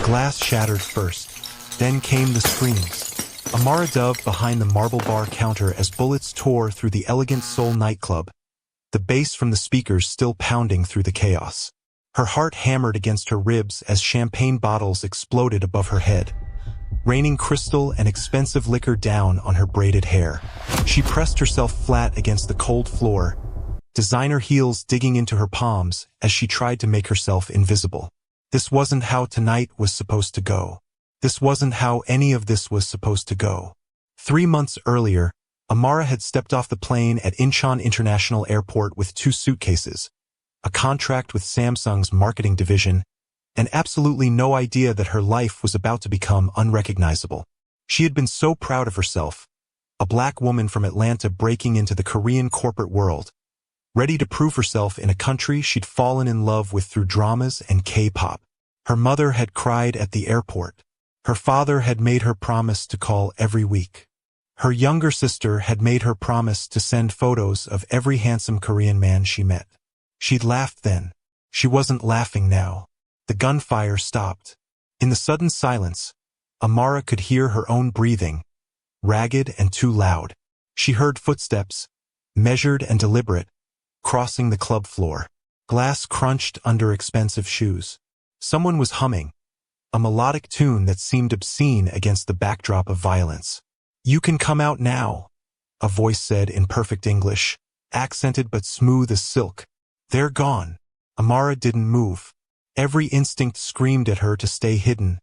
glass shattered first. Then came the screams. Amara dove behind the marble bar counter as bullets tore through the elegant Seoul nightclub, the bass from the speakers still pounding through the chaos. Her heart hammered against her ribs as champagne bottles exploded above her head, raining crystal and expensive liquor down on her braided hair. She pressed herself flat against the cold floor, designer heels digging into her palms as she tried to make herself invisible. This wasn't how tonight was supposed to go. This wasn't how any of this was supposed to go. 3 months earlier, Amara had stepped off the plane at Incheon International Airport with 2 suitcases, a contract with Samsung's marketing division, and absolutely no idea that her life was about to become unrecognizable. She had been so proud of herself, a black woman from Atlanta breaking into the Korean corporate world, ready to prove herself in a country she'd fallen in love with through dramas and K-pop. Her mother had cried at the airport. Her father had made her promise to call every week. Her younger sister had made her promise to send photos of every handsome Korean man she met. She'd laughed then. She wasn't laughing now. The gunfire stopped. In the sudden silence, Amara could hear her own breathing, ragged and too loud. She heard footsteps, measured and deliberate, crossing the club floor. Glass crunched under expensive shoes. Someone was humming, a melodic tune that seemed obscene against the backdrop of violence. "You can come out now," a voice said in perfect English, accented but smooth as silk. "They're gone." Amara didn't move. Every instinct screamed at her to stay hidden,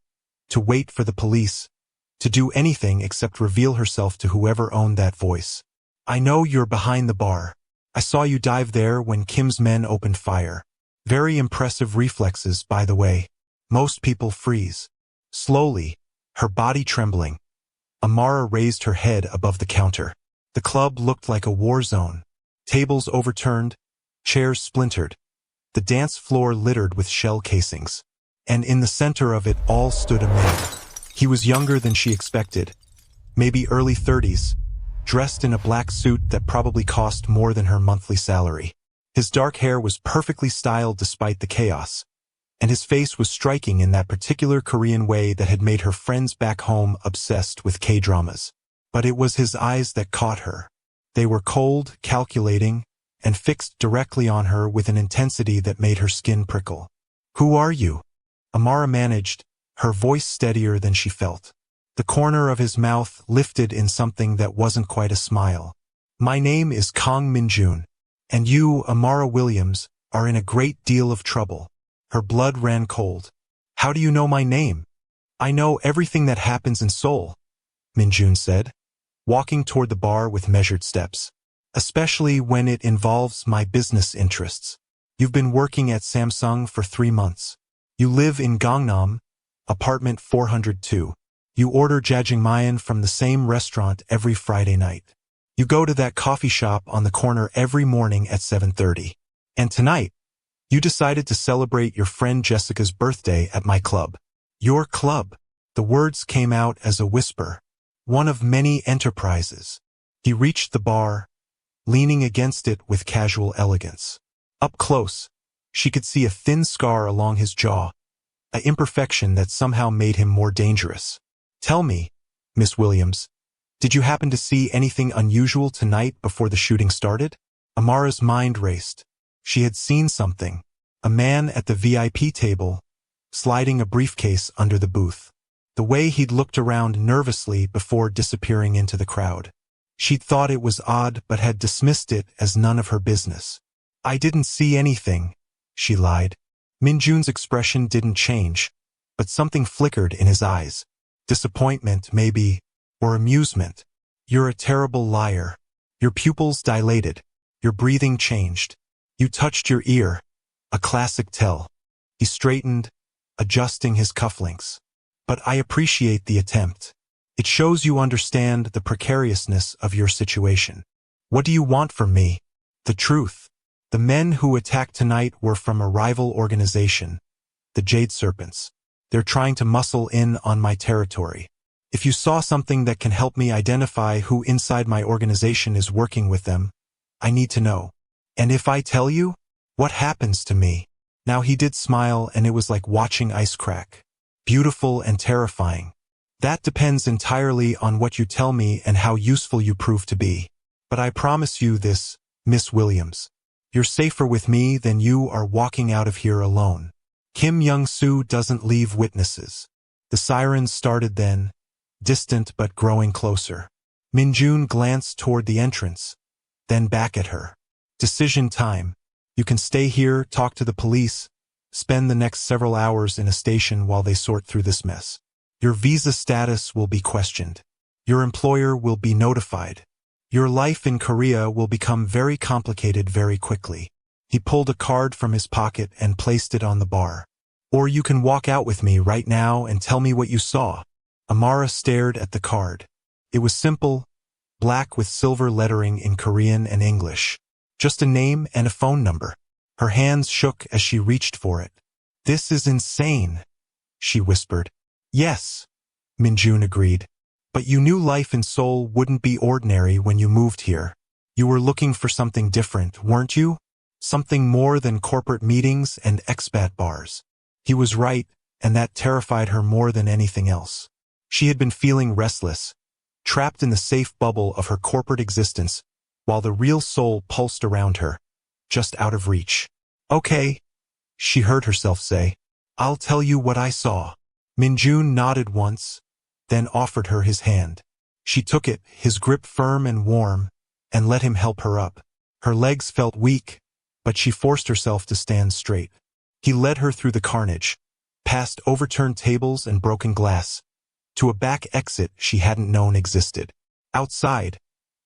to wait for the police, to do anything except reveal herself to whoever owned that voice. "I know you're behind the bar. I saw you dive there when Kim's men opened fire. Very impressive reflexes, by the way. Most people freeze." Slowly, her body trembling, Amara raised her head above the counter. The club looked like a war zone. Tables overturned, chairs splintered, the dance floor littered with shell casings. And in the center of it all stood a man. He was younger than she expected, maybe early 30s, dressed in a black suit that probably cost more than her monthly salary. His dark hair was perfectly styled despite the chaos, and his face was striking in that particular Korean way that had made her friends back home obsessed with K-dramas. But it was his eyes that caught her. They were cold, calculating, and fixed directly on her with an intensity that made her skin prickle. "Who are you?" Amara managed, her voice steadier than she felt. The corner of his mouth lifted in something that wasn't quite a smile. "My name is Kang Min-Jun, and you, Amara Williams, are in a great deal of trouble." Her blood ran cold. "How do you know my name?" "I know everything that happens in Seoul," Min-Jun said, walking toward the bar with measured steps. "Especially when it involves my business interests. You've been working at Samsung for 3 months. You live in Gangnam, apartment 402. You order jjajangmyeon from the same restaurant every Friday night. You go to that coffee shop on the corner every morning at 7:30. And tonight, you decided to celebrate your friend Jessica's birthday at my club." "Your club?" The words came out as a whisper. "One of many enterprises." He reached the bar, leaning against it with casual elegance. Up close, she could see a thin scar along his jaw, an imperfection that somehow made him more dangerous. "Tell me, Miss Williams, did you happen to see anything unusual tonight before the shooting started?" Amara's mind raced. She had seen something. A man at the VIP table, sliding a briefcase under the booth. The way he'd looked around nervously before disappearing into the crowd. She'd thought it was odd but had dismissed it as none of her business. "I didn't see anything," she lied. Min-Jun's expression didn't change, but something flickered in his eyes. Disappointment, maybe, or amusement. "You're a terrible liar." Your pupils dilated. Your breathing changed. "You touched your ear." A classic tell. He straightened, adjusting his cufflinks. "But I appreciate the attempt. It shows you understand the precariousness of your situation." "What do you want from me?" "The truth. The men who attacked tonight were from a rival organization, the Jade Serpents. They're trying to muscle in on my territory. If you saw something that can help me identify who inside my organization is working with them, I need to know. And if I tell you, what happens to me?" Now he did smile, and it was like watching ice crack. beautiful and terrifying. That depends entirely on what you tell me and how useful you prove to be. But I promise you this, Miss Williams. You're safer with me than you are walking out of here alone. Kim Young-soo doesn't leave witnesses. The sirens started then, distant but growing closer. Min-Jun glanced toward the entrance, then back at her. Decision time. You can stay here, talk to the police, spend the next several hours in a station while they sort through this mess. Your visa status will be questioned. Your employer will be notified. Your life in Korea will become very complicated very quickly. He pulled a card from his pocket and placed it on the bar. Or you can walk out with me right now and tell me what you saw. Amara stared at the card. It was simple, black with silver lettering in Korean and English. Just a name and a phone number. Her hands shook as she reached for it. This is insane, she whispered. Yes, Min-Jun agreed. But you knew life in Seoul wouldn't be ordinary when you moved here. You were looking for something different, weren't you? Something more than corporate meetings and expat bars. He was right, and that terrified her more than anything else. She had been feeling restless, trapped in the safe bubble of her corporate existence, while the real Seoul pulsed around her, just out of reach. Okay, she heard herself say. I'll tell you what I saw. Min-Jun nodded once, then offered her his hand. She took it, his grip firm and warm, and let him help her up. Her legs felt weak, but she forced herself to stand straight. He led her through the carnage, past overturned tables and broken glass, to a back exit she hadn't known existed. Outside,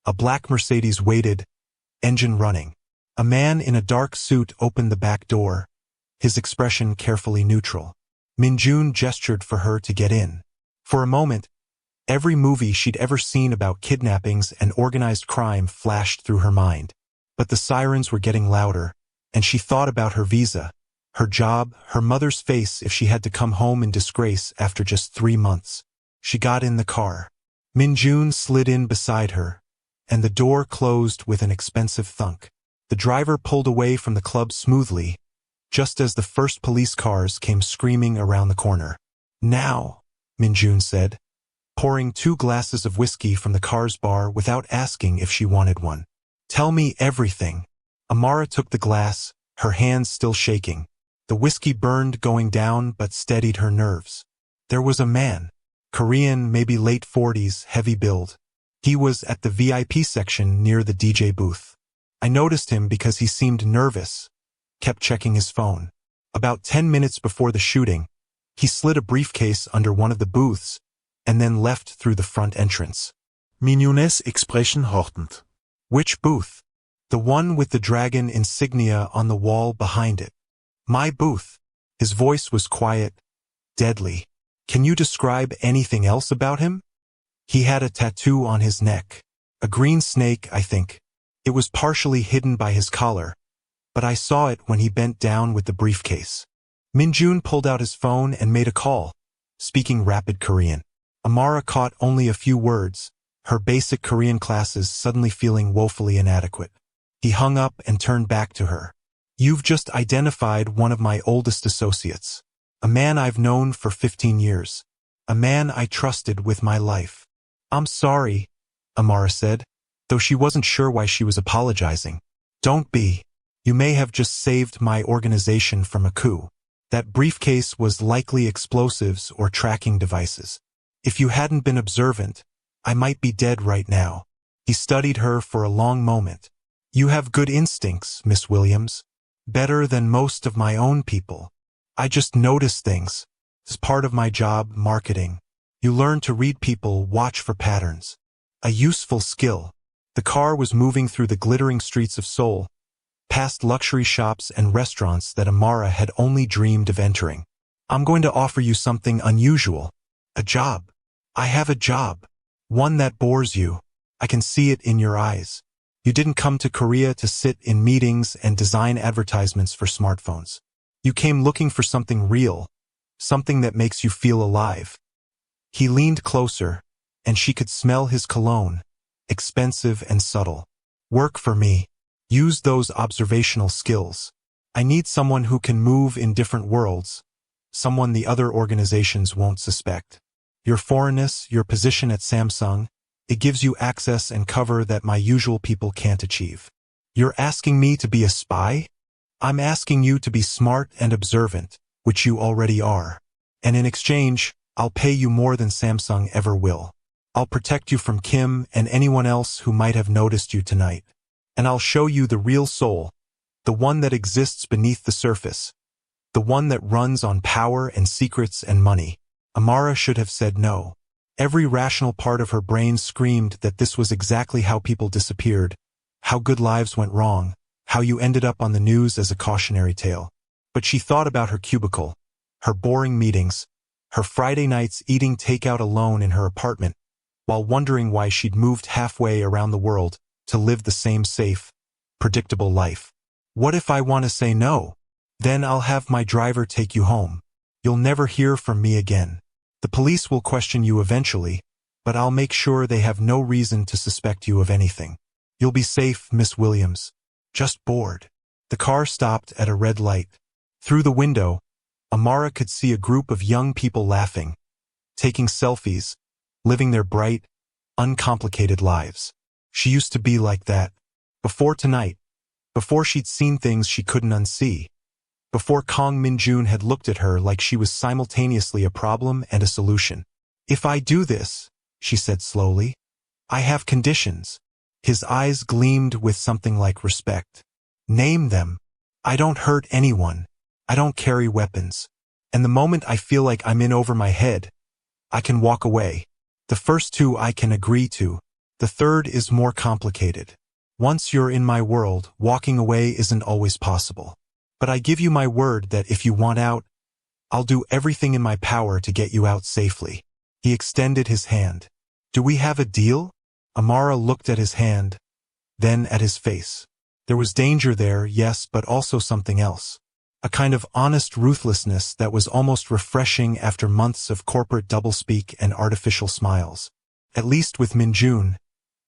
a black Mercedes waited, engine running. A man in a dark suit opened the back door, his expression carefully neutral. Min-Jun gestured for her to get in. For a moment, every movie she'd ever seen about kidnappings and organized crime flashed through her mind. But the sirens were getting louder, and she thought about her visa, her job, her mother's face if she had to come home in disgrace after just 3 months. She got in the car. Min-Jun slid in beside her, and the door closed with an expensive thunk. The driver pulled away from the club smoothly, just as the first police cars came screaming around the corner. Now, Min-Jun said, pouring 2 glasses of whiskey from the car's bar without asking if she wanted one. Tell me everything. Amara took the glass, her hands still shaking. The whiskey burned going down but steadied her nerves. There was a man, Korean, maybe late 40s, heavy build. He was at the VIP section near the DJ booth. I noticed him because he seemed nervous, kept checking his phone. About 10 minutes before the shooting, he slid a briefcase under one of the booths and then left through the front entrance. Min-Jun's expression hardened. Which booth? The one with the dragon insignia on the wall behind it. My booth. His voice was quiet, deadly. Can you describe anything else about him? He had a tattoo on his neck. A green snake, I think. It was partially hidden by his collar, but I saw it when he bent down with the briefcase. Min-Jun pulled out his phone and made a call, speaking rapid Korean. Amara caught only a few words, her basic Korean classes suddenly feeling woefully inadequate. He hung up and turned back to her. You've just identified one of my oldest associates. A man I've known for 15 years. A man I trusted with my life. I'm sorry, Amara said, though she wasn't sure why she was apologizing. Don't be. You may have just saved my organization from a coup. That briefcase was likely explosives or tracking devices. If you hadn't been observant, I might be dead right now. He studied her for a long moment. You have good instincts, Miss Williams. Better than most of my own people. I just notice things. It's part of my job, marketing. You learn to read people, watch for patterns. A useful skill. The car was moving through the glittering streets of Seoul, past luxury shops and restaurants that Amara had only dreamed of entering. I'm going to offer you something unusual. A job. I have a job. One that bores you. I can see it in your eyes. You didn't come to Korea to sit in meetings and design advertisements for smartphones. You came looking for something real, something that makes you feel alive. He leaned closer, and she could smell his cologne, expensive and subtle. Work for me. Use those observational skills. I need someone who can move in different worlds, someone the other organizations won't suspect. Your foreignness, your position at Samsung, it gives you access and cover that my usual people can't achieve. You're asking me to be a spy? I'm asking you to be smart and observant, which you already are. And in exchange, I'll pay you more than Samsung ever will. I'll protect you from Kim and anyone else who might have noticed you tonight. And I'll show you the real Seoul, the one that exists beneath the surface, the one that runs on power and secrets and money. Amara should have said no. Every rational part of her brain screamed that this was exactly how people disappeared, how good lives went wrong, how you ended up on the news as a cautionary tale. But she thought about her cubicle, her boring meetings, her Friday nights eating takeout alone in her apartment, while wondering why she'd moved halfway around the world to live the same safe, predictable life. What if I want to say no? Then I'll have my driver take you home. You'll never hear from me again. The police will question you eventually, but I'll make sure they have no reason to suspect you of anything. You'll be safe, Miss Williams. Just bored. The car stopped at a red light. Through the window, Amara could see a group of young people laughing, taking selfies, living their bright, uncomplicated lives. She used to be like that. Before tonight, before she'd seen things she couldn't unsee, before Kang Min-Jun had looked at her like she was simultaneously a problem and a solution. If I do this, she said slowly, I have conditions. His eyes gleamed with something like respect. Name them. I don't hurt anyone. I don't carry weapons. And the moment I feel like I'm in over my head, I can walk away. The first two I can agree to. The third is more complicated. Once you're in my world, walking away isn't always possible. But I give you my word that if you want out, I'll do everything in my power to get you out safely. He extended his hand. Do we have a deal? Amara looked at his hand, then at his face. There was danger there, yes, but also something else. A kind of honest ruthlessness that was almost refreshing after months of corporate doublespeak and artificial smiles. At least with Min-Jun,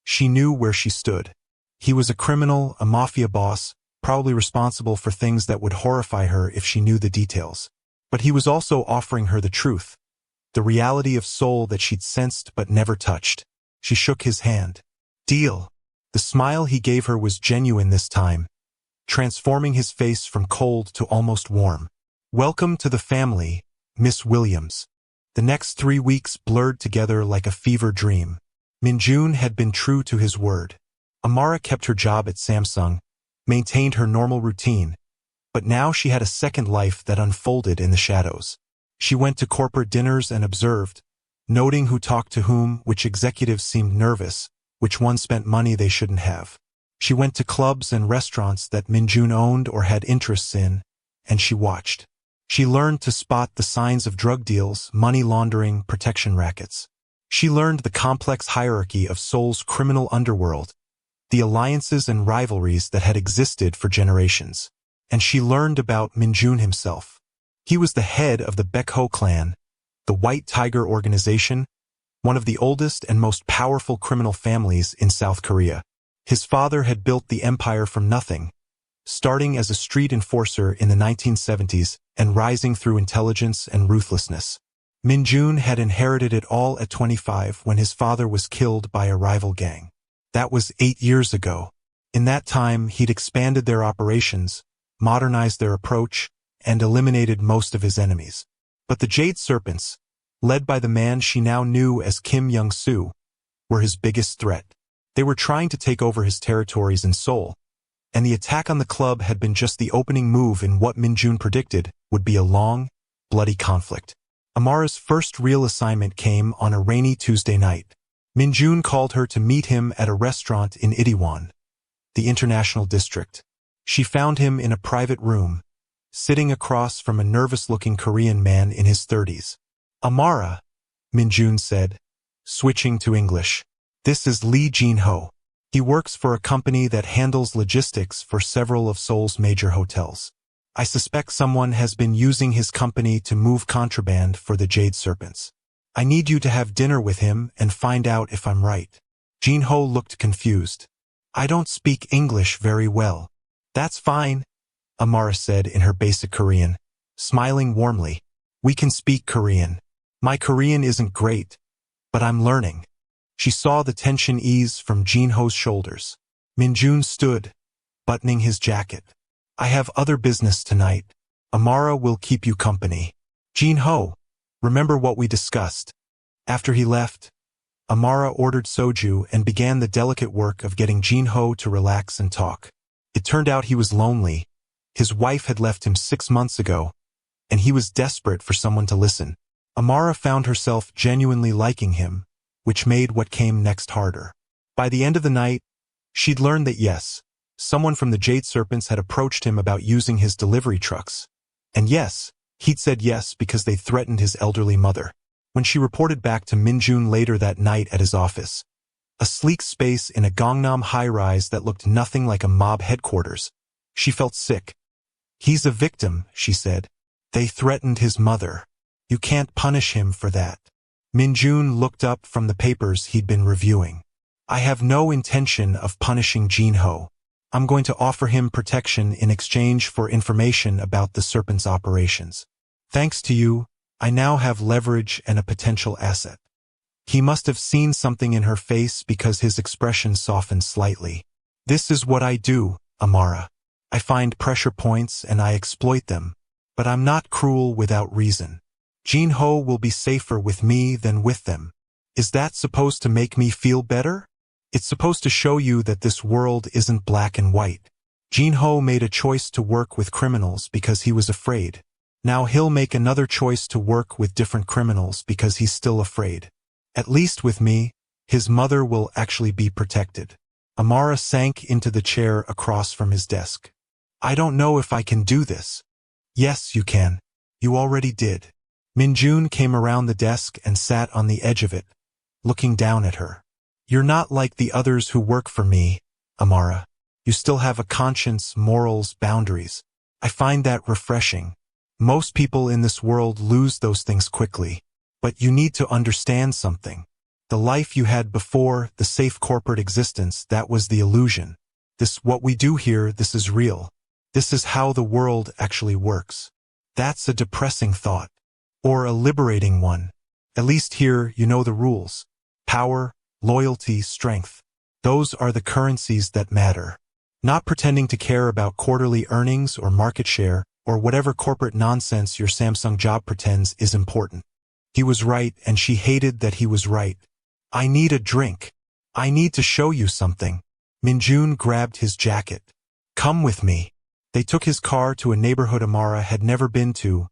she knew where she stood. He was a criminal, a mafia boss, probably responsible for things that would horrify her if she knew the details. But he was also offering her the truth, the reality of Seoul that she'd sensed but never touched. She shook his hand. Deal. The smile he gave her was genuine this time, transforming his face from cold to almost warm. Welcome to the family, Miss Williams. The next 3 weeks blurred together like a fever dream. Min-Jun had been true to his word. Amara kept her job at Samsung, maintained her normal routine, but now she had a second life that unfolded in the shadows. She went to corporate dinners and observed, noting who talked to whom, which executives seemed nervous, which ones spent money they shouldn't have. She went to clubs and restaurants that Min-Jun owned or had interests in, and she watched. She learned to spot the signs of drug deals, money laundering, protection rackets. She learned the complex hierarchy of Seoul's criminal underworld, the alliances and rivalries that had existed for generations. And she learned about Min-Jun himself. He was the head of the Baekho clan, the White Tiger organization, one of the oldest and most powerful criminal families in South Korea. His father had built the empire from nothing, starting as a street enforcer in the 1970s and rising through intelligence and ruthlessness. Min-Jun had inherited it all at 25 when his father was killed by a rival gang. That was 8 years ago. In that time, he'd expanded their operations, modernized their approach, and eliminated most of his enemies. But the Jade Serpents, led by the man she now knew as Kim Young-soo, were his biggest threat. They were trying to take over his territories in Seoul, and the attack on the club had been just the opening move in what Min-Jun predicted would be a long, bloody conflict. Amara's first real assignment came on a rainy Tuesday night. Min-Jun called her to meet him at a restaurant in Itaewon, the international district. She found him in a private room, sitting across from a nervous-looking Korean man in his 30s. Amara, Min-Jun said, switching to English. This is Lee Jin-ho. He works for a company that handles logistics for several of Seoul's major hotels. I suspect someone has been using his company to move contraband for the Jade Serpents. I need you to have dinner with him and find out if I'm right. Jin-ho looked confused. I don't speak English very well. That's fine, Amara said in her basic Korean, smiling warmly. We can speak Korean. My Korean isn't great, but I'm learning. She saw the tension ease from Jin-ho's shoulders. Min-Jun stood, buttoning his jacket. I have other business tonight. Amara will keep you company. Jin-ho, remember what we discussed. After he left, Amara ordered soju and began the delicate work of getting Jin-ho to relax and talk. It turned out he was lonely. His wife had left him 6 months ago, and he was desperate for someone to listen. Amara found herself genuinely liking him, which made what came next harder. By the end of the night, she'd learned that yes, someone from the Jade Serpents had approached him about using his delivery trucks. And yes, he'd said yes because they threatened his elderly mother. When she reported back to Min-Jun later that night at his office, a sleek space in a Gangnam high-rise that looked nothing like a mob headquarters, she felt sick. He's a victim, she said. They threatened his mother. You can't punish him for that. Min-Jun looked up from the papers he'd been reviewing. I have no intention of punishing Jin-ho. I'm going to offer him protection in exchange for information about the Serpent's operations. Thanks to you, I now have leverage and a potential asset. He must have seen something in her face because his expression softened slightly. This is what I do, Amara. I find pressure points and I exploit them, but I'm not cruel without reason. Jin-ho will be safer with me than with them. Is that supposed to make me feel better? It's supposed to show you that this world isn't black and white. Jin-ho made a choice to work with criminals because he was afraid. Now he'll make another choice to work with different criminals because he's still afraid. At least with me, his mother will actually be protected. Amara sank into the chair across from his desk. I don't know if I can do this. Yes, you can. You already did. Min-Jun came around the desk and sat on the edge of it, looking down at her. You're not like the others who work for me, Amara. You still have a conscience, morals, boundaries. I find that refreshing. Most people in this world lose those things quickly. But you need to understand something. The life you had before, the safe corporate existence, that was the illusion. What we do here, this is real. This is how the world actually works. That's a depressing thought. Or a liberating one. At least here, you know the rules. Power, loyalty, strength. Those are the currencies that matter. Not pretending to care about quarterly earnings or market share, or whatever corporate nonsense your Samsung job pretends is important. He was right, and she hated that he was right. I need a drink. I need to show you something. Min-Jun grabbed his jacket. Come with me. They took his car to a neighborhood Amara had never been to,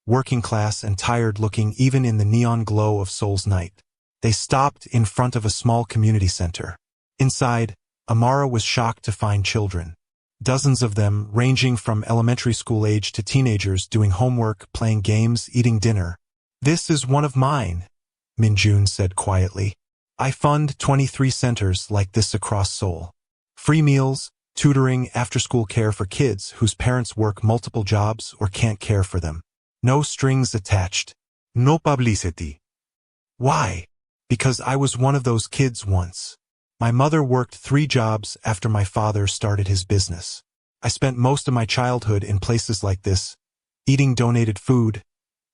working class and tired looking even in the neon glow of Seoul's night. They stopped in front of a small community center. Inside, Amara was shocked to find children. Dozens of them, ranging from elementary school age to teenagers, doing homework, playing games, eating dinner. This is one of mine, Min-Jun said quietly. I fund 23 centers like this across Seoul. Free meals, tutoring, after-school care for kids whose parents work multiple jobs or can't care for them. No strings attached. No publicity. Why? Because I was one of those kids once. My mother worked 3 jobs after my father started his business. I spent most of my childhood in places like this, eating donated food,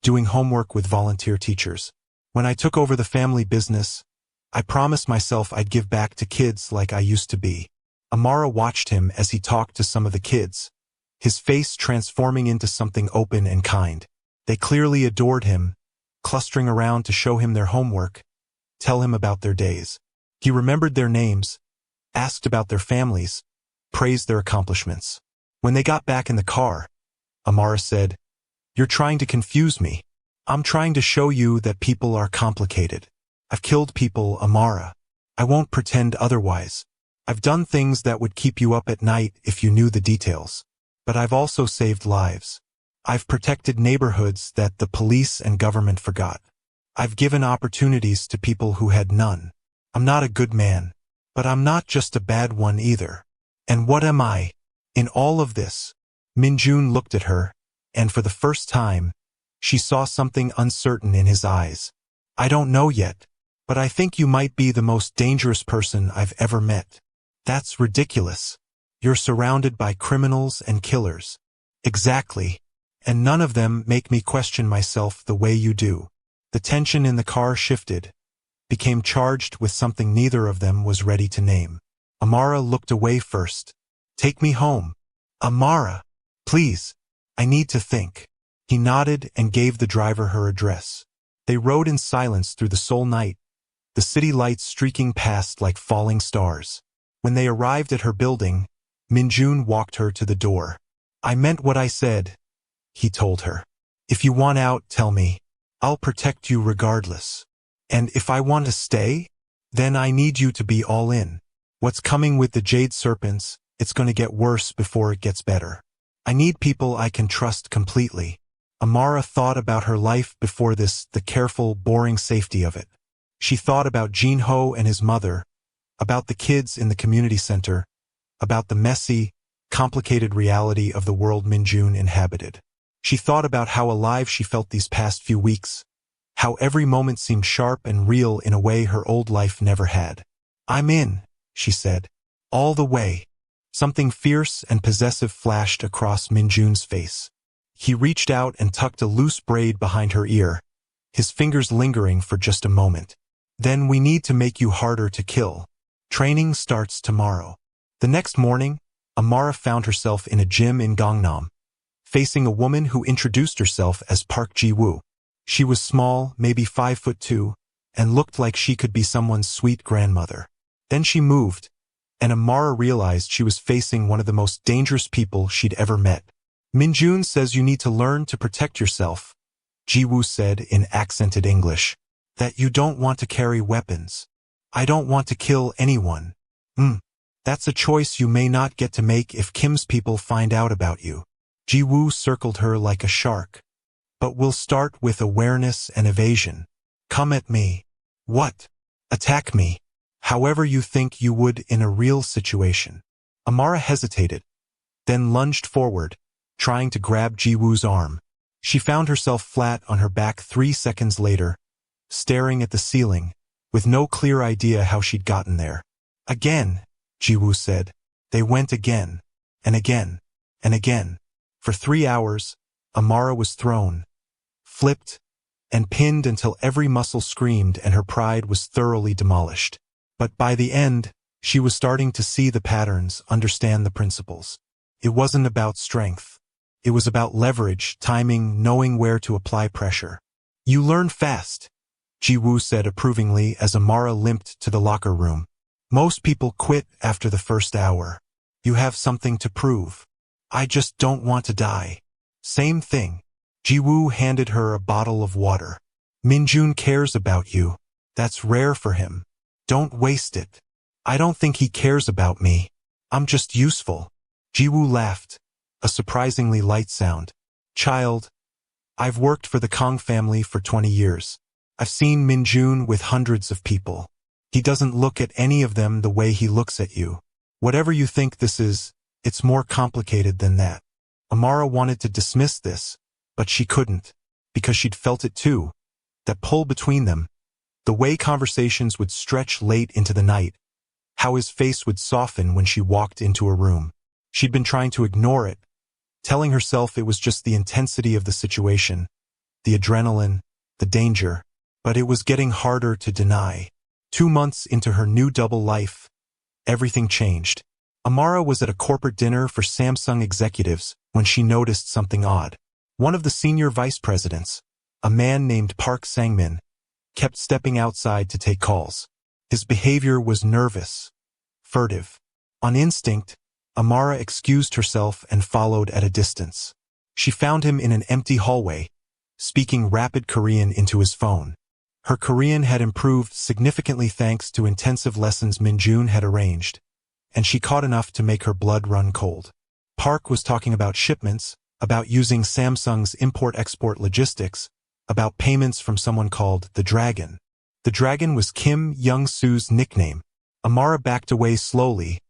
doing homework with volunteer teachers. When I took over the family business, I promised myself I'd give back to kids like I used to be. Amara watched him as he talked to some of the kids, his face transforming into something open and kind. They clearly adored him, clustering around to show him their homework, tell him about their days. He remembered their names, asked about their families, praised their accomplishments. When they got back in the car, Amara said, "You're trying to confuse me. I'm trying to show you that people are complicated. I've killed people, Amara. I won't pretend otherwise. I've done things that would keep you up at night if you knew the details. But I've also saved lives. I've protected neighborhoods that the police and government forgot. I've given opportunities to people who had none. I'm not a good man, but I'm not just a bad one either. And what am I? In all of this?" Min-Jun looked at her, and for the first time, she saw something uncertain in his eyes. "I don't know yet, but I think you might be the most dangerous person I've ever met." "That's ridiculous. You're surrounded by criminals and killers." "Exactly. And none of them make me question myself the way you do. The tension in the car shifted, became charged with something neither of them was ready to name. Amara looked away first. Take me home. Amara, please. I need to think. He nodded and gave the driver her address. They rode in silence through the Seoul night, the city lights streaking past like falling stars. When they arrived at her building, Min-Jun walked her to the door. I meant what I said, he told her. If you want out, tell me. I'll protect you regardless. And if I want to stay, then I need you to be all in. What's coming with the Jade Serpents, it's going to get worse before it gets better. I need people I can trust completely. Amara thought about her life before this, the careful, boring safety of it. She thought about Jin-ho and his mother, about the kids in the community center, about the messy, complicated reality of the world Min-Jun inhabited. She thought about how alive she felt these past few weeks, how every moment seemed sharp and real in a way her old life never had. I'm in, she said. All the way. Something fierce and possessive flashed across Min-Jun's face. He reached out and tucked a loose braid behind her ear, his fingers lingering for just a moment. Then we need to make you harder to kill. Training starts tomorrow. The next morning, Amara found herself in a gym in Gangnam, facing a woman who introduced herself as Park Ji-woo. She was small, maybe 5'2", and looked like she could be someone's sweet grandmother. Then she moved, and Amara realized she was facing one of the most dangerous people she'd ever met. Min-Jun says you need to learn to protect yourself, Ji-woo said in accented English. That you don't want to carry weapons. I don't want to kill anyone. That's a choice you may not get to make if Kim's people find out about you. Ji-woo circled her like a shark. But we'll start with awareness and evasion. Come at me. What? Attack me. However you think you would in a real situation. Amara hesitated, then lunged forward, trying to grab Ji-woo's arm. She found herself flat on her back 3 seconds later, staring at the ceiling, with no clear idea how she'd gotten there. Again, Ji-woo said. They went again, and again, and again. For 3 hours, Amara was thrown, flipped, and pinned until every muscle screamed and her pride was thoroughly demolished. But by the end, she was starting to see the patterns, understand the principles. It wasn't about strength. It was about leverage, timing, knowing where to apply pressure. You learn fast, Ji-woo said approvingly as Amara limped to the locker room. Most people quit after the first hour. You have something to prove. I just don't want to die. Same thing. Ji-woo handed her a bottle of water. Min-Jun cares about you. That's rare for him. Don't waste it. I don't think he cares about me. I'm just useful. Ji-woo laughed, a surprisingly light sound. Child, I've worked for the Kang family for 20 years. I've seen Min-Jun with hundreds of people. He doesn't look at any of them the way he looks at you. Whatever you think this is, it's more complicated than that. Amara wanted to dismiss this, but she couldn't, because she'd felt it too. That pull between them, the way conversations would stretch late into the night, how his face would soften when she walked into a room. She'd been trying to ignore it, telling herself it was just the intensity of the situation, the adrenaline, the danger, but it was getting harder to deny. 2 months into her new double life, everything changed. Amara was at a corporate dinner for Samsung executives when she noticed something odd. One of the senior vice presidents, a man named Park Sang-min, kept stepping outside to take calls. His behavior was nervous, furtive. On instinct, Amara excused herself and followed at a distance. She found him in an empty hallway, speaking rapid Korean into his phone. Her Korean had improved significantly thanks to intensive lessons Min-Jun had arranged, and she caught enough to make her blood run cold. Park was talking about shipments, about using Samsung's import-export logistics, about payments from someone called the Dragon. The Dragon was Kim Young-soo's nickname. Amara backed away slowly,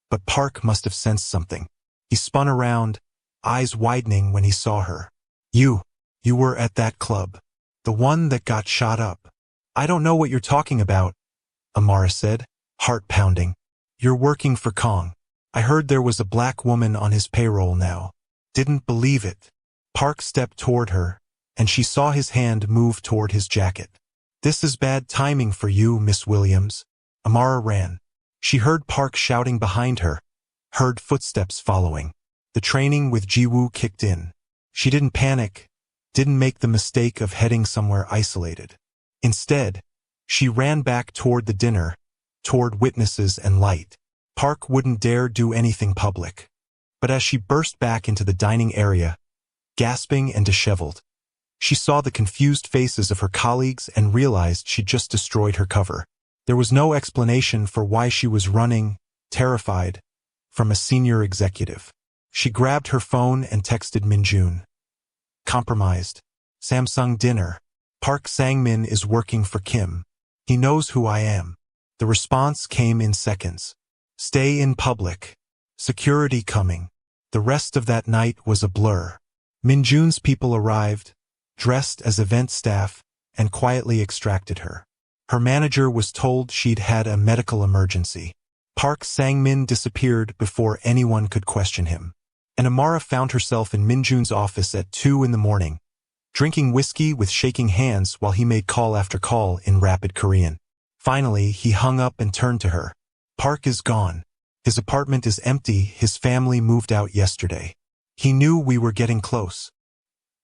but Park must have sensed something. He spun around, eyes widening when he saw her. You were at that club. The one that got shot up. I don't know what you're talking about, Amara said, heart pounding. You're working for Kang. I heard there was a black woman on his payroll now. Didn't believe it. Park stepped toward her, and she saw his hand move toward his jacket. "This is bad timing for you, Miss Williams." Amara ran. She heard Park shouting behind her, heard footsteps following. The training with Jiwoo kicked in. She didn't panic, didn't make the mistake of heading somewhere isolated. Instead, she ran back toward the dinner, toward witnesses and light. Park wouldn't dare do anything public. But as she burst back into the dining area, gasping and disheveled, she saw the confused faces of her colleagues and realized she'd just destroyed her cover. There was no explanation for why she was running, terrified, from a senior executive. She grabbed her phone and texted Min-Jun. "Compromised. Samsung dinner. Park Sang-min is working for Kim. He knows who I am." The response came in seconds. "Stay in public. Security coming." The rest of that night was a blur. Min-Jun's people arrived, dressed as event staff, and quietly extracted her. Her manager was told she'd had a medical emergency. Park Sang-min disappeared before anyone could question him. And Amara found herself in Min-Jun's office at 2 in the morning, drinking whiskey with shaking hands while he made call after call in rapid Korean. Finally, he hung up and turned to her. "Park is gone. His apartment is empty. His family moved out yesterday. He knew we were getting close.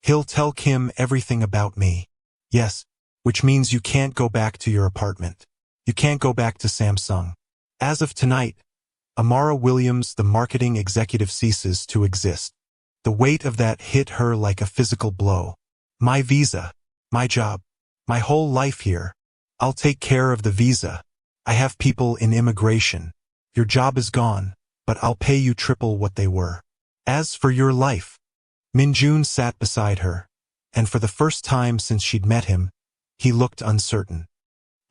He'll tell Kim everything about me." "Yes, which means you can't go back to your apartment. You can't go back to Samsung. As of tonight, Amara Williams, the marketing executive, ceases to exist." The weight of that hit her like a physical blow. "My visa, my job, my whole life here. I'll take care of the visa. I have people in immigration. Your job is gone, but I'll pay you triple what they were. As for your life." Min-Jun sat beside her, and for the first time since she'd met him, he looked uncertain.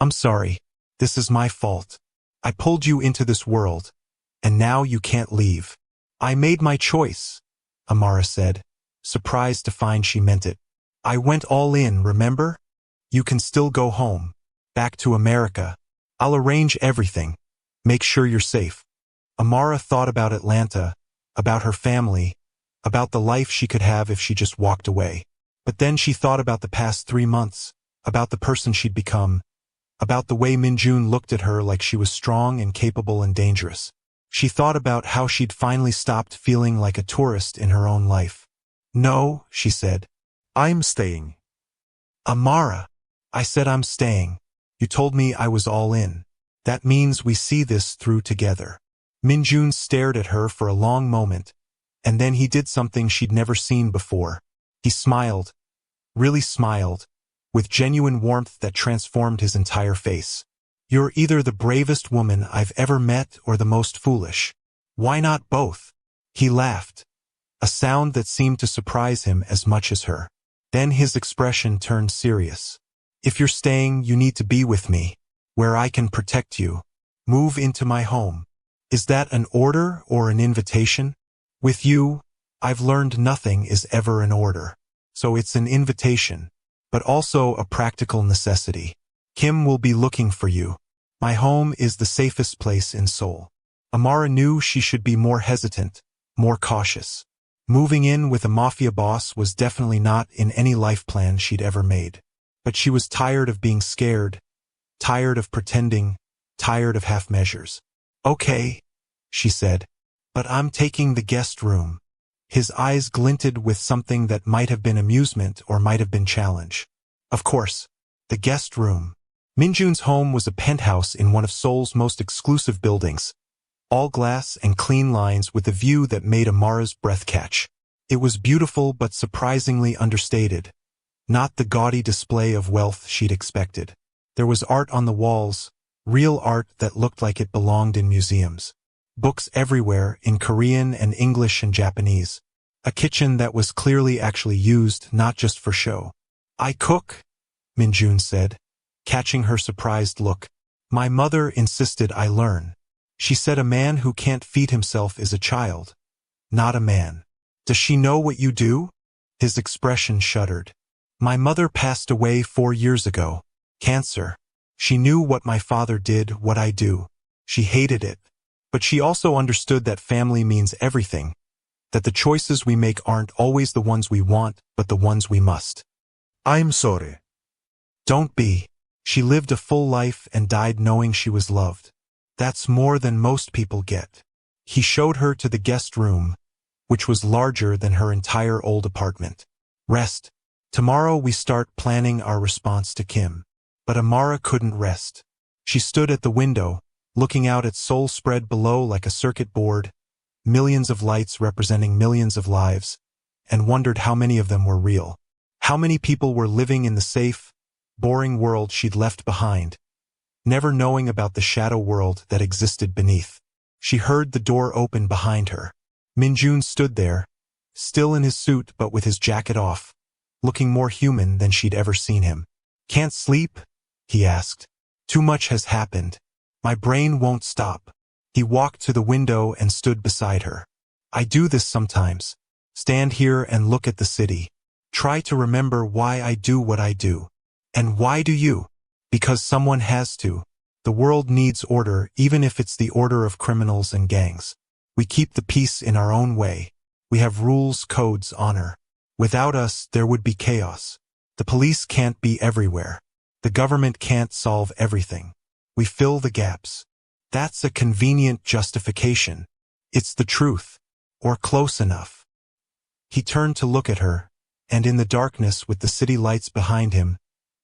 "I'm sorry. This is my fault. I pulled you into this world, and now you can't leave." "I made my choice," Amara said, surprised to find she meant it. "I went all in, remember? You can still go home. Back to America. I'll arrange everything. Make sure you're safe." Amara thought about Atlanta, about her family, about the life she could have if she just walked away. But then she thought about the past 3 months, about the person she'd become, about the way Min-Jun looked at her like she was strong and capable and dangerous. She thought about how she'd finally stopped feeling like a tourist in her own life. "No," she said. I'm staying. "Amara, I said I'm staying. You told me I was all in. That means we see this through together." Min-Jun stared at her for a long moment, and then he did something she'd never seen before. He smiled, really smiled, with genuine warmth that transformed his entire face. "You're either the bravest woman I've ever met or the most foolish. Why not both?" He laughed, a sound that seemed to surprise him as much as her. Then his expression turned serious. "If you're staying, you need to be with me, where I can protect you. Move into my home." "Is that an order or an invitation?" "With you, I've learned nothing is ever an order. So it's an invitation, but also a practical necessity. Kim will be looking for you. My home is the safest place in Seoul." Amara knew she should be more hesitant, more cautious. Moving in with a mafia boss was definitely not in any life plan she'd ever made. But she was tired of being scared, tired of pretending, tired of half measures. "Okay," she said, "but I'm taking the guest room." His eyes glinted with something that might have been amusement or might have been challenge. "Of course, the guest room." Min-Jun's home was a penthouse in one of Seoul's most exclusive buildings, all glass and clean lines with a view that made Amara's breath catch. It was beautiful but surprisingly understated, not the gaudy display of wealth she'd expected. There was art on the walls, real art that looked like it belonged in museums. Books everywhere in Korean and English and Japanese. A kitchen that was clearly actually used, not just for show. "I cook," Min-Jun said, catching her surprised look. "My mother insisted I learn. She said a man who can't feed himself is a child, not a man." "Does she know what you do?" His expression shuddered. "My mother passed away 4 years ago. Cancer. She knew what my father did, what I do. She hated it. But she also understood that family means everything. that the choices we make aren't always the ones we want, but the ones we must. I'm sorry. Don't be. She lived a full life and died knowing she was loved. That's more than most people get. He showed her to the guest room, which was larger than her entire old apartment. Rest. Tomorrow we start planning our response to Kim. But Amara couldn't rest. She stood at the window, looking out at Seoul spread below like a circuit board, millions of lights representing millions of lives, and wondered how many of them were real. How many people were living in the safe, boring world she'd left behind, never knowing about the shadow world that existed beneath. She heard the door open behind her. Min-Jun stood there, still in his suit but with his jacket off, looking more human than she'd ever seen him. "Can't sleep?" he asked. "Too much has happened. My brain won't stop." He walked to the window and stood beside her. "I do this sometimes. Stand here and look at the city. Try to remember why I do what I do. And why do you? Because someone has to. The world needs order, even if it's the order of criminals and gangs. We keep the peace in our own way. We have rules, codes, honor. Without us, there would be chaos. The police can't be everywhere. The government can't solve everything. We fill the gaps. That's a convenient justification. It's the truth. Or close enough." He turned to look at her, and in the darkness with the city lights behind him,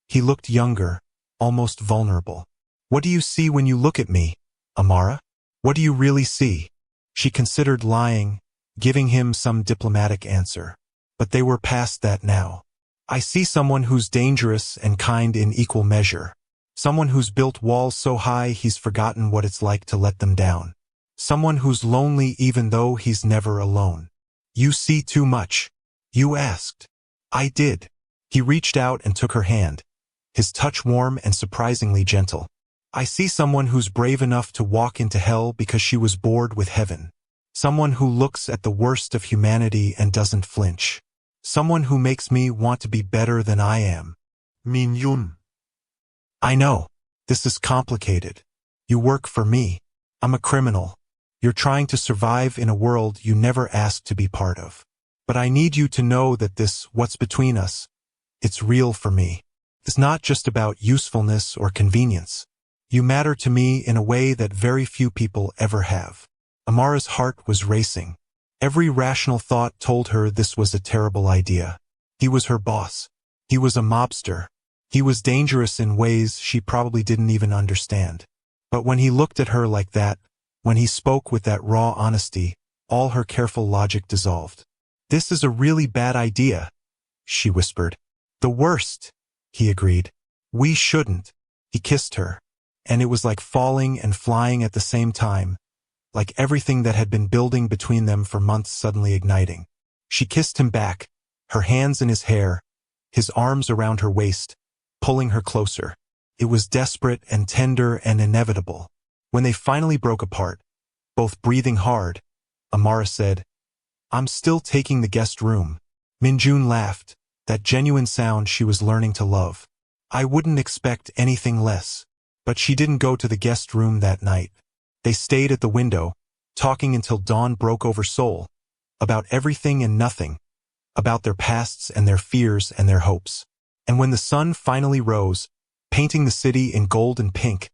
he looked younger, almost vulnerable. "What do you see when you look at me, Amara? What do you really see?" She considered lying, giving him some diplomatic answer. But they were past that now. "I see someone who's dangerous and kind in equal measure. Someone who's built walls so high he's forgotten what it's like to let them down. Someone who's lonely even though he's never alone." "You see too much." "You asked." "I did." He reached out and took her hand, his touch warm and surprisingly gentle. "I see someone who's brave enough to walk into hell because she was bored with heaven. Someone who looks at the worst of humanity and doesn't flinch. Someone who makes me want to be better than I am." Min-Jun. "I know. This is complicated. You work for me. I'm a criminal. You're trying to survive in a world you never asked to be part of. But I need you to know that what's between us, it's real for me. It's not just about usefulness or convenience. You matter to me in a way that very few people ever have." Amara's heart was racing. Every rational thought told her this was a terrible idea. He was her boss. He was a mobster. He was dangerous in ways she probably didn't even understand. But when he looked at her like that, when he spoke with that raw honesty, all her careful logic dissolved. "This is a really bad idea," she whispered. "The worst," he agreed. "We shouldn't." He kissed her, and it was like falling and flying at the same time, like everything that had been building between them for months suddenly igniting. She kissed him back, her hands in his hair, his arms around her waist, pulling her closer. It was desperate and tender and inevitable. When they finally broke apart, both breathing hard, Amara said, "I'm still taking the guest room." Min-Jun laughed, that genuine sound she was learning to love. "I wouldn't expect anything less." But she didn't go to the guest room that night. They stayed at the window, talking until dawn broke over Seoul, about everything and nothing, about their pasts and their fears and their hopes. And when the sun finally rose, painting the city in gold and pink,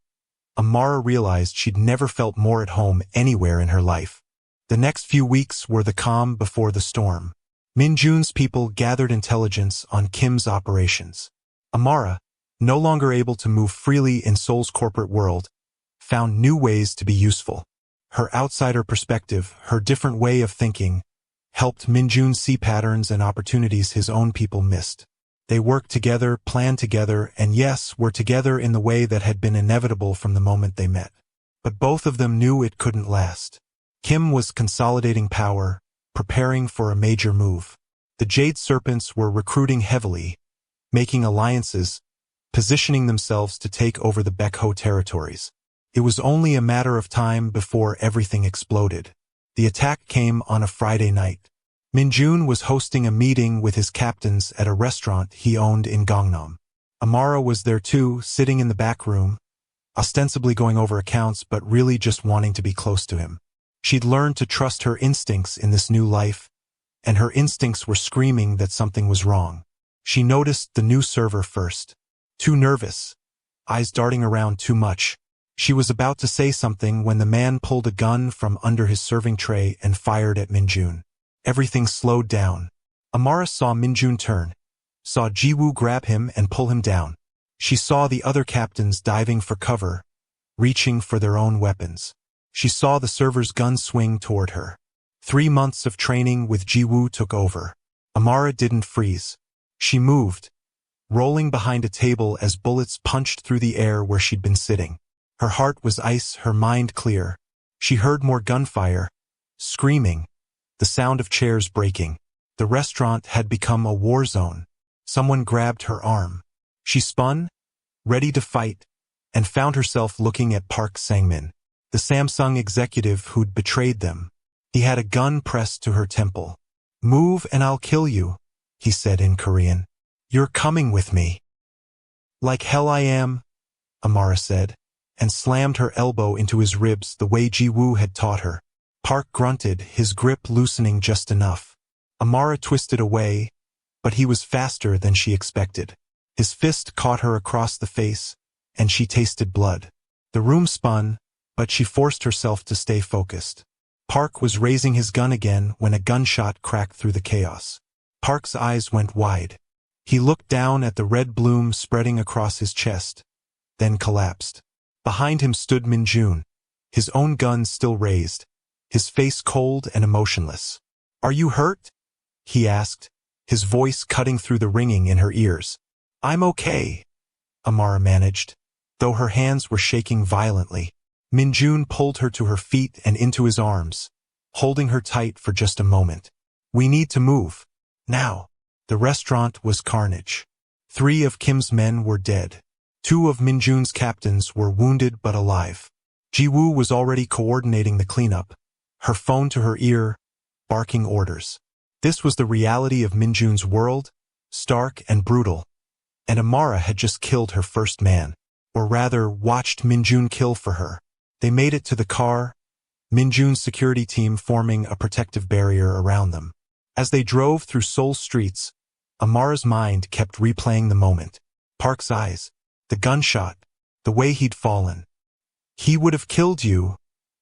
Amara realized she'd never felt more at home anywhere in her life. The next few weeks were the calm before the storm. Min-Jun's people gathered intelligence on Kim's operations. Amara, no longer able to move freely in Seoul's corporate world, found new ways to be useful. Her outsider perspective, her different way of thinking, helped Min-Jun see patterns and opportunities his own people missed. They worked together, planned together, and yes, were together in the way that had been inevitable from the moment they met. But both of them knew it couldn't last. Kim was consolidating power, preparing for a major move. The Jade Serpents were recruiting heavily, making alliances, positioning themselves to take over the Baekho territories. It was only a matter of time before everything exploded. The attack came on a Friday night. Min-Jun was hosting a meeting with his captains at a restaurant he owned in Gangnam. Amara was there too, sitting in the back room, ostensibly going over accounts but really just wanting to be close to him. She'd learned to trust her instincts in this new life, and her instincts were screaming that something was wrong. She noticed the new server first. Too nervous, eyes darting around too much. She was about to say something when the man pulled a gun from under his serving tray and fired at Min-Jun. Everything slowed down. Amara saw Min-Jun turn, saw Ji-woo grab him and pull him down. She saw the other captains diving for cover, reaching for their own weapons. She saw the server's gun swing toward her. 3 months of training with Ji-woo took over. Amara didn't freeze. She moved, rolling behind a table as bullets punched through the air where she'd been sitting. Her heart was ice, her mind clear. She heard more gunfire, screaming, the sound of chairs breaking. The restaurant had become a war zone. Someone grabbed her arm. She spun, ready to fight, and found herself looking at Park Sang-min, the Samsung executive who'd betrayed them. He had a gun pressed to her temple. "Move and I'll kill you," he said in Korean. "You're coming with me." "Like hell I am," Amara said, and slammed her elbow into his ribs the way Ji-woo had taught her. Park grunted, his grip loosening just enough. Amara twisted away, but he was faster than she expected. His fist caught her across the face, and she tasted blood. The room spun, but she forced herself to stay focused. Park was raising his gun again when a gunshot cracked through the chaos. Park's eyes went wide. He looked down at the red bloom spreading across his chest, then collapsed. Behind him stood Min-Jun, his own gun still raised, his face cold and emotionless. "Are you hurt?" he asked, his voice cutting through the ringing in her ears. "I'm okay," Amara managed, though her hands were shaking violently. Min-Jun pulled her to her feet and into his arms, holding her tight for just a moment. "We need to move. Now." The restaurant was carnage. 3 of Kim's men were dead. 2 of Min-Jun's captains were wounded but alive. Ji-woo was already coordinating the cleanup, her phone to her ear, barking orders. This was the reality of Min-Jun's world, stark and brutal, and Amara had just killed her first man, or rather watched Min-Jun kill for her. They made it to the car, Min-Jun's security team forming a protective barrier around them. As they drove through Seoul streets, Amara's mind kept replaying the moment. Park's eyes, the gunshot, the way he'd fallen. "He would have killed you,"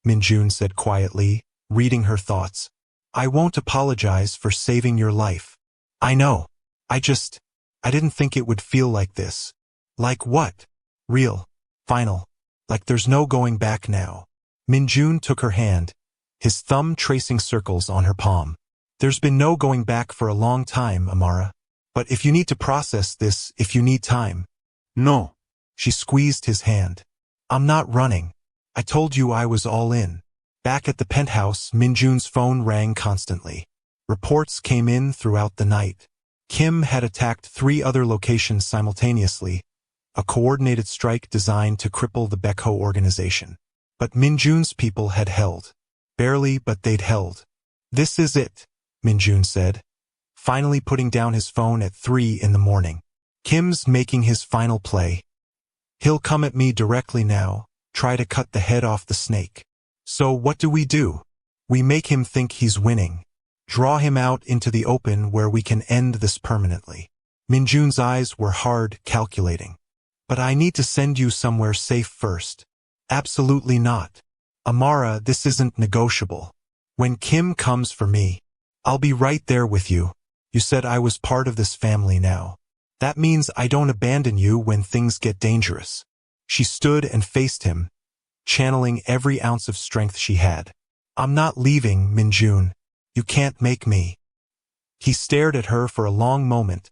Min-Jun said quietly, reading her thoughts. "I won't apologize for saving your life. I know. I didn't think it would feel like this." "Like what?" "Real. Final. Like there's no going back now." Min-Jun took her hand, his thumb tracing circles on her palm. "There's been no going back for a long time, Amara. But if you need to process this, if you need time." No. She squeezed his hand. "I'm not running. I told you I was all in." Back at the penthouse, Min-Jun's phone rang constantly. Reports came in throughout the night. Kim had attacked 3 other locations simultaneously, a coordinated strike designed to cripple the Baekho organization. But Min-Jun's people had held. Barely, but they'd held. "This is it," Min-Jun said, finally putting down his phone at 3 in the morning. "Kim's making his final play. He'll come at me directly now, try to cut the head off the snake. So what do? We make him think he's winning. Draw him out into the open where we can end this permanently." Min-Jun's eyes were hard, calculating. "But I need to send you somewhere safe first." "Absolutely not. Amara, this isn't negotiable. When Kim comes for me, I'll be right there with you. You said I was part of this family now. That means I don't abandon you when things get dangerous." She stood and faced him, channeling every ounce of strength she had. "I'm not leaving, Min-Jun. You can't make me." He stared at her for a long moment,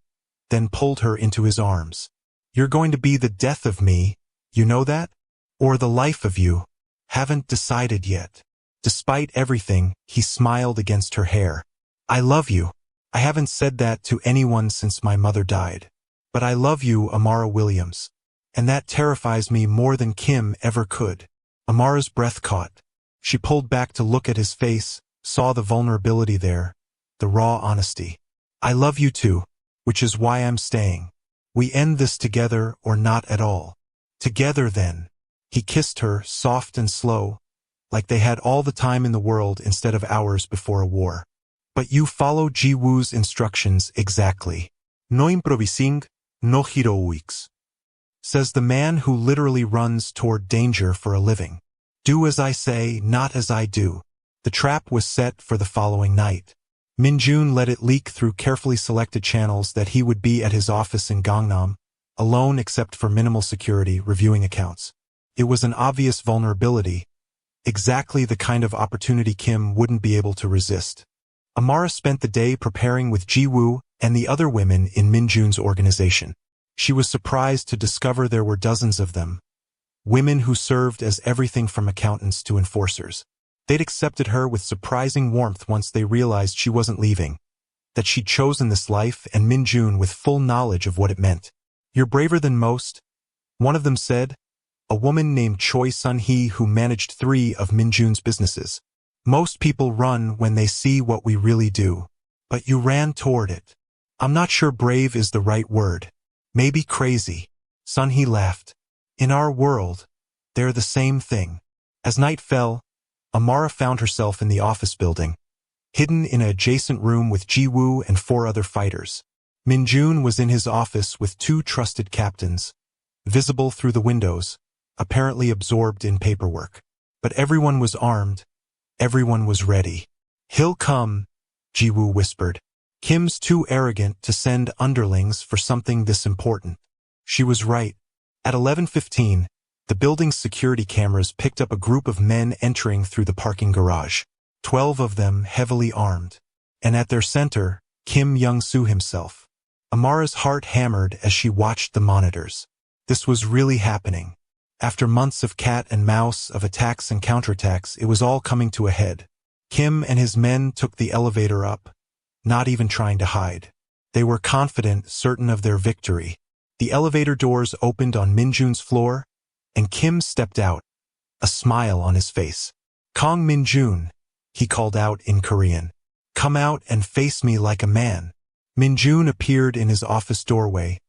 then pulled her into his arms. "You're going to be the death of me, you know that? Or the life of you? Haven't decided yet." Despite everything, he smiled against her hair. "I love you. I haven't said that to anyone since my mother died. But I love you, Amara Williams. And that terrifies me more than Kim ever could." Amara's breath caught. She pulled back to look at his face, saw the vulnerability there, the raw honesty. "I love you too, which is why I'm staying. We end this together or not at all." "Together then." He kissed her, soft and slow, like they had all the time in the world instead of hours before a war. But you follow Ji-woo's instructions exactly. No improvising, no heroics. Says the man who literally runs toward danger for a living. Do as I say, not as I do. The trap was set for the following night. Min-Jun let it leak through carefully selected channels that he would be at his office in Gangnam, alone except for minimal security, reviewing accounts. It was an obvious vulnerability, exactly the kind of opportunity Kim wouldn't be able to resist. Amara spent the day preparing with Ji-woo and the other women in Min-Jun's organization. She was surprised to discover there were dozens of them, women who served as everything from accountants to enforcers. They'd accepted her with surprising warmth once they realized she wasn't leaving, that she'd chosen this life, and Min-Jun with full knowledge of what it meant. You're braver than most, one of them said, a woman named Choi Sun-hee who managed 3 of Min-Jun's businesses. Most people run when they see what we really do. But you ran toward it. I'm not sure brave is the right word. Maybe crazy. Sun-hee laughed. In our world, they're the same thing. As night fell, Amara found herself in the office building, hidden in an adjacent room with Ji-woo and 4 other fighters. Min-Jun was in his office with 2 trusted captains, visible through the windows, apparently absorbed in paperwork. But everyone was armed. Everyone was ready. He'll come, Ji-woo whispered. Kim's too arrogant to send underlings for something this important. She was right. At 11:15, the building's security cameras picked up a group of men entering through the parking garage, 12 of them heavily armed. And at their center, Kim Young-soo himself. Amara's heart hammered as she watched the monitors. This was really happening. After months of cat and mouse, of attacks and counterattacks, it was all coming to a head. Kim and his men took the elevator up, not even trying to hide. They were confident, certain of their victory. The elevator doors opened on Min-Jun's floor, and Kim stepped out, a smile on his face. Kang Min-Jun, he called out in Korean. Come out and face me like a man. Min-Jun appeared in his office doorway,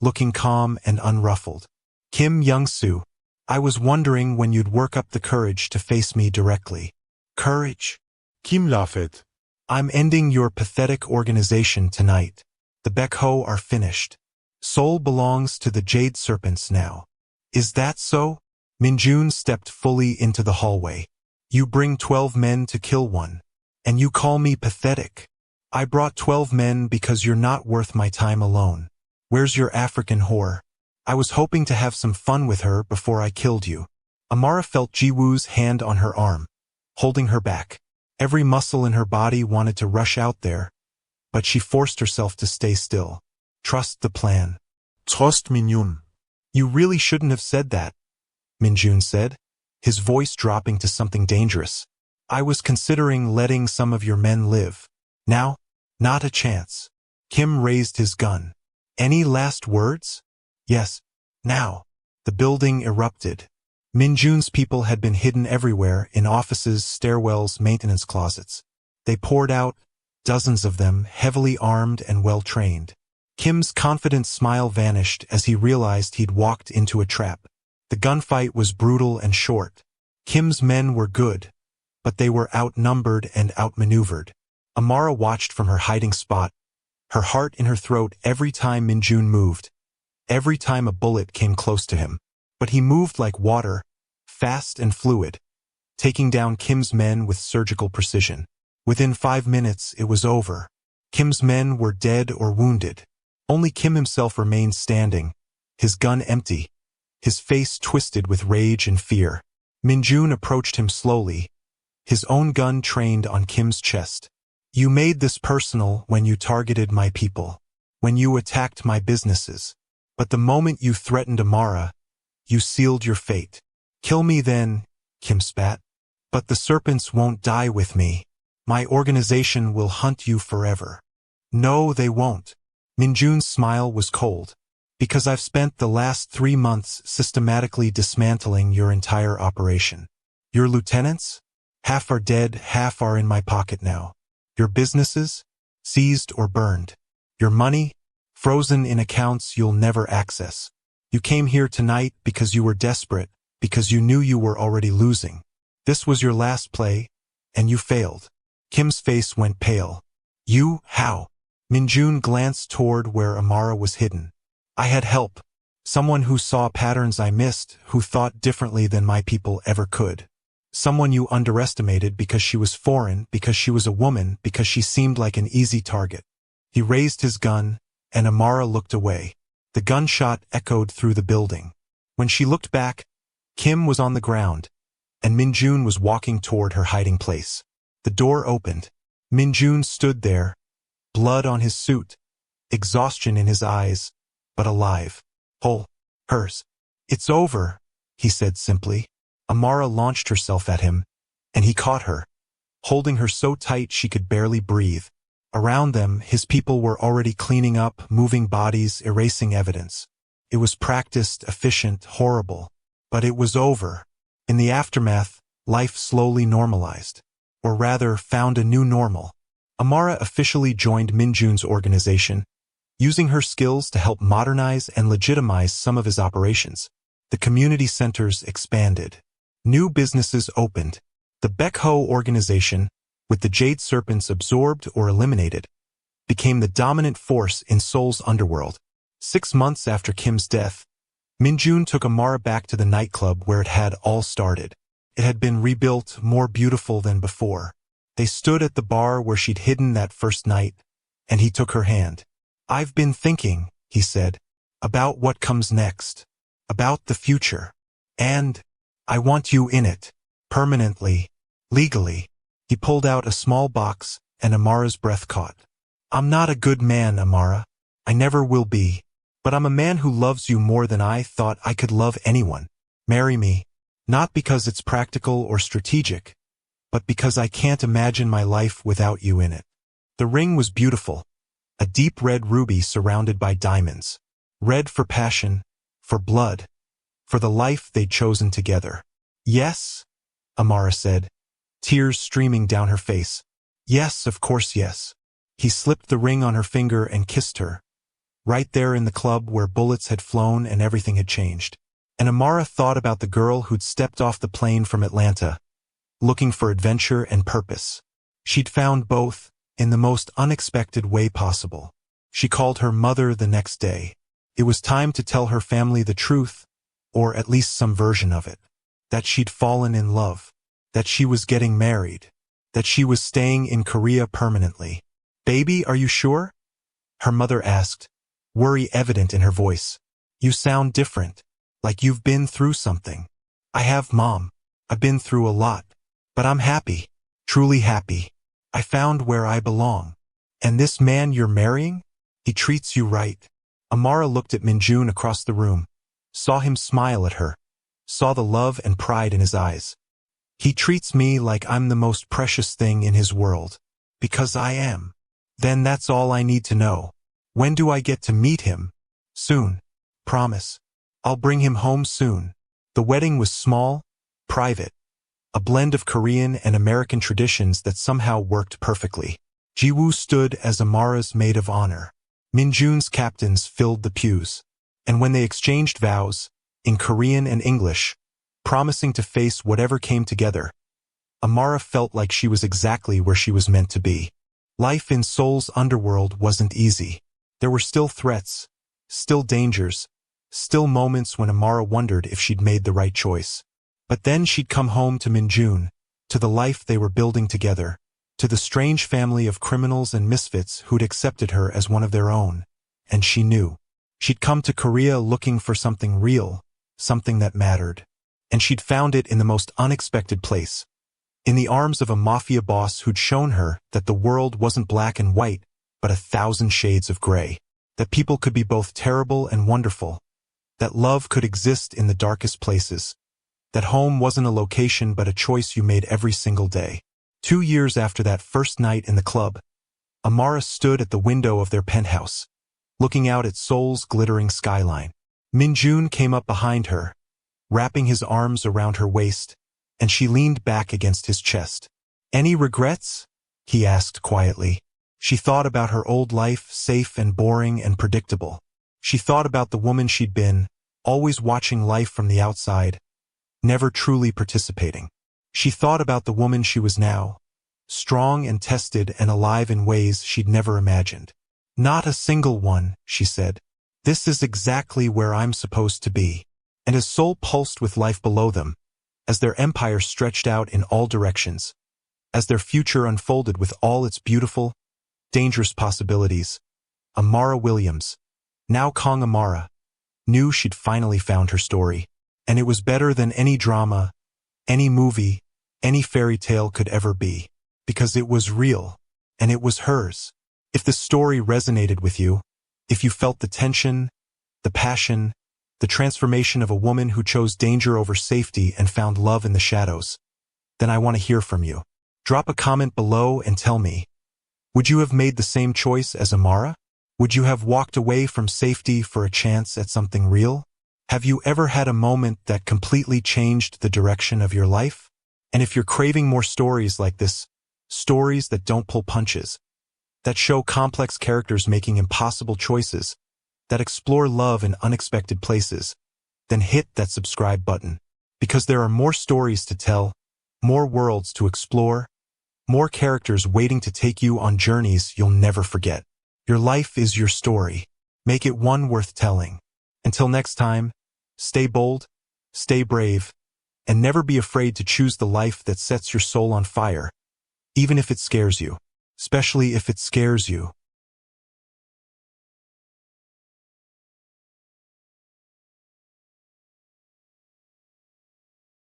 looking calm and unruffled. Kim Young-soo, I was wondering when you'd work up the courage to face me directly. Courage? Kim laughed. I'm ending your pathetic organization tonight. The Baekho are finished. Seoul belongs to the Jade Serpents now. Is that so? Min-Jun stepped fully into the hallway. You bring 12 men to kill one. And you call me pathetic. I brought 12 men because you're not worth my time alone. Where's your African whore? I was hoping to have some fun with her before I killed you. Amara felt Ji-woo's hand on her arm, holding her back. Every muscle in her body wanted to rush out there, but she forced herself to stay still. Trust the plan. Trust Min-Jun. You really shouldn't have said that, Min-Jun said, his voice dropping to something dangerous. I was considering letting some of your men live. Now, not a chance. Kim raised his gun. Any last words? Yes. Now. The building erupted. Min-Jun's people had been hidden everywhere, in offices, stairwells, maintenance closets. They poured out, dozens of them, heavily armed and well-trained. Kim's confident smile vanished as he realized he'd walked into a trap. The gunfight was brutal and short. Kim's men were good, but they were outnumbered and outmaneuvered. Amara watched from her hiding spot, her heart in her throat every time Min-Jun moved, every time a bullet came close to him. But he moved like water, fast and fluid, taking down Kim's men with surgical precision. Within 5 minutes, it was over. Kim's men were dead or wounded. Only Kim himself remained standing, his gun empty, his face twisted with rage and fear. Min-Jun approached him slowly, his own gun trained on Kim's chest. You made this personal when you targeted my people, when you attacked my businesses. But the moment you threatened Amara, you sealed your fate. Kill me then, Kim spat. But the serpents won't die with me. My organization will hunt you forever. No, they won't. Min-Jun's smile was cold. Because I've spent the last 3 months systematically dismantling your entire operation. Your lieutenants? Half are dead, half are in my pocket now. Your businesses? Seized or burned. Your money? Frozen in accounts you'll never access. You came here tonight because you were desperate, because you knew you were already losing. This was your last play, and you failed. Kim's face went pale. You, how? Min-Jun glanced toward where Amara was hidden. I had help. Someone who saw patterns I missed, who thought differently than my people ever could. Someone you underestimated because she was foreign, because she was a woman, because she seemed like an easy target. He raised his gun, and Amara looked away. The gunshot echoed through the building. When she looked back, Kim was on the ground, and Min-Jun was walking toward her hiding place. The door opened. Min-Jun stood there, blood on his suit, exhaustion in his eyes, but alive. Whole. Hers. It's over, he said simply. Amara launched herself at him, and he caught her, holding her so tight she could barely breathe. Around them, his people were already cleaning up, moving bodies, erasing evidence. It was practiced, efficient, horrible. But it was over. In the aftermath, life slowly normalized. Or rather, found a new normal. Amara officially joined Min-Jun's organization, using her skills to help modernize and legitimize some of his operations. The community centers expanded. New businesses opened. The Baekho organization, with the Jade Serpents absorbed or eliminated, became the dominant force in Seoul's underworld. 6 months after Kim's death, Min-Jun took Amara back to the nightclub where it had all started. It had been rebuilt, more beautiful than before. They stood at the bar where she'd hidden that first night, and he took her hand. I've been thinking, he said, about what comes next, about the future. And I want you in it, permanently, legally. He pulled out a small box, and Amara's breath caught. I'm not a good man, Amara. I never will be. But I'm a man who loves you more than I thought I could love anyone. Marry me, not because it's practical or strategic, but because I can't imagine my life without you in it. The ring was beautiful, a deep red ruby surrounded by diamonds. Red for passion, for blood, for the life they'd chosen together. Yes, Amara said, tears streaming down her face. Yes, of course, yes. He slipped the ring on her finger and kissed her, right there in the club where bullets had flown and everything had changed. And Amara thought about the girl who'd stepped off the plane from Atlanta, looking for adventure and purpose. She'd found both, in the most unexpected way possible. She called her mother the next day. It was time to tell her family the truth, or at least some version of it. That she'd fallen in love. That she was getting married. That she was staying in Korea permanently. Baby, are you sure? Her mother asked, worry evident in her voice. You sound different, like you've been through something. I have, Mom. I've been through a lot. But I'm happy, truly happy. I found where I belong. And this man you're marrying? He treats you right. Amara looked at Min-Jun across the room, saw him smile at her, saw the love and pride in his eyes. He treats me like I'm the most precious thing in his world. Because I am. Then that's all I need to know. When do I get to meet him? Soon. Promise. I'll bring him home soon. The wedding was small, private. A blend of Korean and American traditions that somehow worked perfectly. Ji-woo stood as Amara's maid of honor. Min-Jun's captains filled the pews. And when they exchanged vows, in Korean and English, promising to face whatever came together, Amara felt like she was exactly where she was meant to be. Life in Seoul's underworld wasn't easy. There were still threats, still dangers, still moments when Amara wondered if she'd made the right choice. But then she'd come home to Min-Jun, to the life they were building together, to the strange family of criminals and misfits who'd accepted her as one of their own. And she knew. She'd come to Korea looking for something real, something that mattered. And she'd found it in the most unexpected place. In the arms of a mafia boss who'd shown her that the world wasn't black and white, but 1,000 shades of gray. That people could be both terrible and wonderful. That love could exist in the darkest places. That home wasn't a location but a choice you made every single day. 2 years after that first night in the club, Amara stood at the window of their penthouse, looking out at Seoul's glittering skyline. Min-Jun came up behind her, wrapping his arms around her waist, and she leaned back against his chest. Any regrets? He asked quietly. She thought about her old life, safe and boring and predictable. She thought about the woman she'd been, always watching life from the outside, never truly participating. She thought about the woman she was now, strong and tested and alive in ways she'd never imagined. Not a single one, she said. This is exactly where I'm supposed to be. And as Seoul pulsed with life below them, as their empire stretched out in all directions, as their future unfolded with all its beautiful, dangerous possibilities, Amara Williams, now Kang Amara, knew she'd finally found her story. And it was better than any drama, any movie, any fairy tale could ever be. Because it was real, and it was hers. If the story resonated with you, if you felt the tension, the passion, the transformation of a woman who chose danger over safety and found love in the shadows, then I want to hear from you. Drop a comment below and tell me, would you have made the same choice as Amara? Would you have walked away from safety for a chance at something real? Have you ever had a moment that completely changed the direction of your life? And if you're craving more stories like this, stories that don't pull punches, that show complex characters making impossible choices, that explore love in unexpected places, then hit that subscribe button. Because there are more stories to tell, more worlds to explore, more characters waiting to take you on journeys you'll never forget. Your life is your story. Make it one worth telling. Until next time, stay bold, stay brave, and never be afraid to choose the life that sets your soul on fire, even if it scares you. Especially if it scares you.